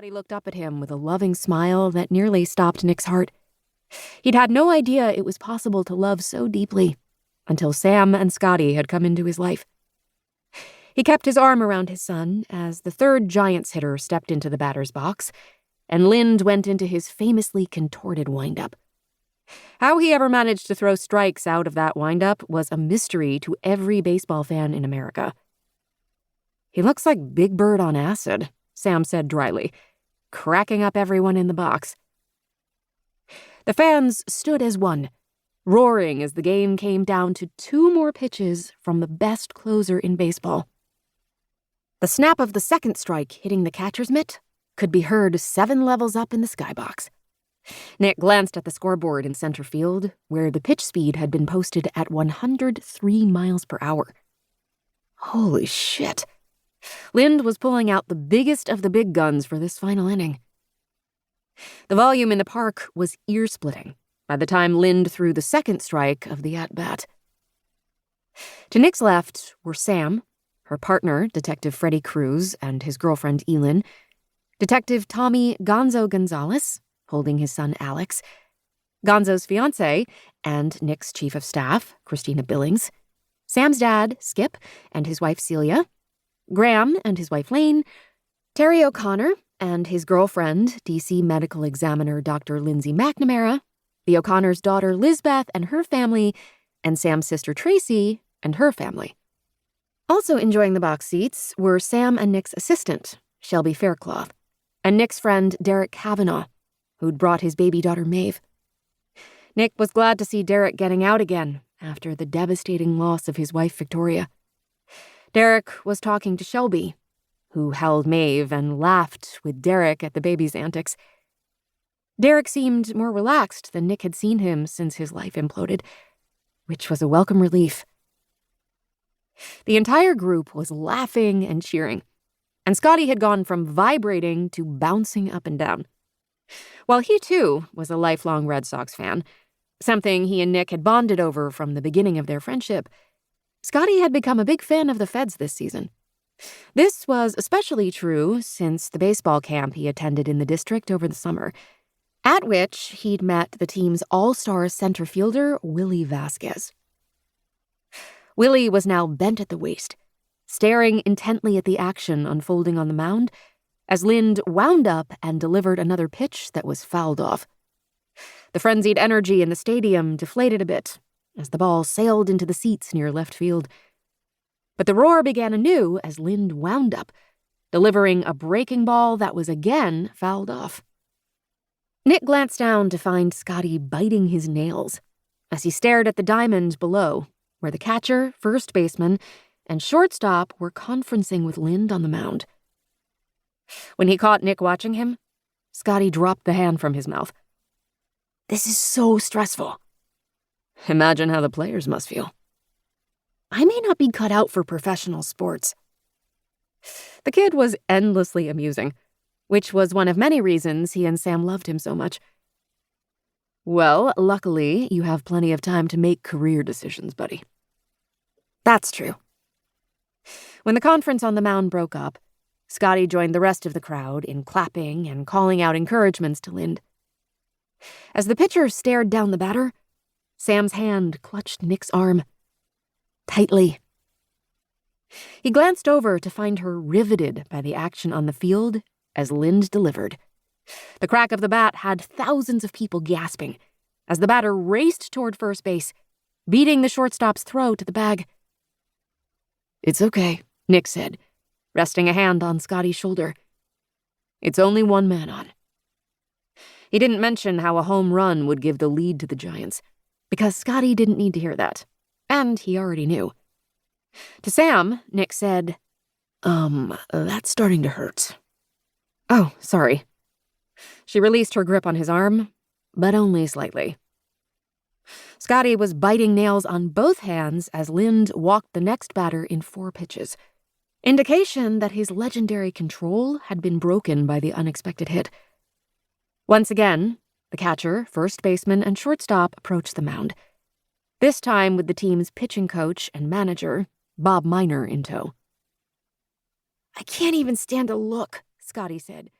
Scotty looked up at him with a loving smile that nearly stopped Nick's heart. He'd had no idea it was possible to love so deeply until Sam and Scotty had come into his life. He kept his arm around his son as the third Giants hitter stepped into the batter's box, and Lind went into his famously contorted windup. How he ever managed to throw strikes out of that windup was a mystery to every baseball fan in America. "He looks like Big Bird on acid," Sam said dryly, cracking up everyone in the box. The fans stood as one, roaring as the game came down to 2 more pitches from the best closer in baseball. The snap of the second strike hitting the catcher's mitt could be heard 7 levels up in the skybox. Nick glanced at the scoreboard in center field, where the pitch speed had been posted at 103 miles per hour. Holy shit. Lind was pulling out the biggest of the big guns for this final inning. The volume in the park was ear-splitting by the time Lind threw the second strike of the at-bat. To Nick's left were Sam, her partner, Detective Freddie Cruz, and his girlfriend Elin, Detective Tommy Gonzo Gonzalez, holding his son Alex, Gonzo's fiancée, and Nick's chief of staff, Christina Billings, Sam's dad, Skip, and his wife Celia, Graham and his wife Lane, Terry O'Connor and his girlfriend, DC medical examiner Dr. Lindsay McNamara, the O'Connor's daughter Lizbeth and her family, and Sam's sister Tracy and her family. Also enjoying the box seats were Sam and Nick's assistant, Shelby Faircloth, and Nick's friend Derek Kavanaugh, who'd brought his baby daughter Maeve. Nick was glad to see Derek getting out again after the devastating loss of his wife Victoria. Derek was talking to Shelby, who held Maeve and laughed with Derek at the baby's antics. Derek seemed more relaxed than Nick had seen him since his life imploded, which was a welcome relief. The entire group was laughing and cheering, and Scotty had gone from vibrating to bouncing up and down. While he, too, was a lifelong Red Sox fan, something he and Nick had bonded over from the beginning of their friendship, Scotty had become a big fan of the Feds this season. This was especially true since the baseball camp he attended in the district over the summer, at which he'd met the team's all-star center fielder, Willie Vasquez. Willie was now bent at the waist, staring intently at the action unfolding on the mound as Lind wound up and delivered another pitch that was fouled off. The frenzied energy in the stadium deflated a bit as the ball sailed into the seats near left field. But the roar began anew as Lind wound up, delivering a breaking ball that was again fouled off. Nick glanced down to find Scotty biting his nails as he stared at the diamond below, where the catcher, first baseman, and shortstop were conferencing with Lind on the mound. When he caught Nick watching him, Scotty dropped the hand from his mouth. "This is so stressful." "Imagine how the players must feel." "I may not be cut out for professional sports." The kid was endlessly amusing, which was one of many reasons he and Sam loved him so much. "Well, luckily, you have plenty of time to make career decisions, buddy." "That's true." When the conference on the mound broke up, Scotty joined the rest of the crowd in clapping and calling out encouragements to Lind. As the pitcher stared down the batter, Sam's hand clutched Nick's arm tightly. He glanced over to find her riveted by the action on the field as Lind delivered. The crack of the bat had thousands of people gasping as the batter raced toward first base, beating the shortstop's throw to the bag. "It's okay," Nick said, resting a hand on Scotty's shoulder. "It's only one man on." He didn't mention how a home run would give the lead to the Giants, because Scotty didn't need to hear that, and he already knew. To Sam, Nick said, That's starting to hurt." "Oh, sorry." She released her grip on his arm, but only slightly. Scotty was biting nails on both hands as Lind walked the next batter in 4 pitches, indication that his legendary control had been broken by the unexpected hit. Once again, the catcher, first baseman, and shortstop approached the mound, this time with the team's pitching coach and manager, Bob Miner, in tow. "I can't even stand to look," Scotty said,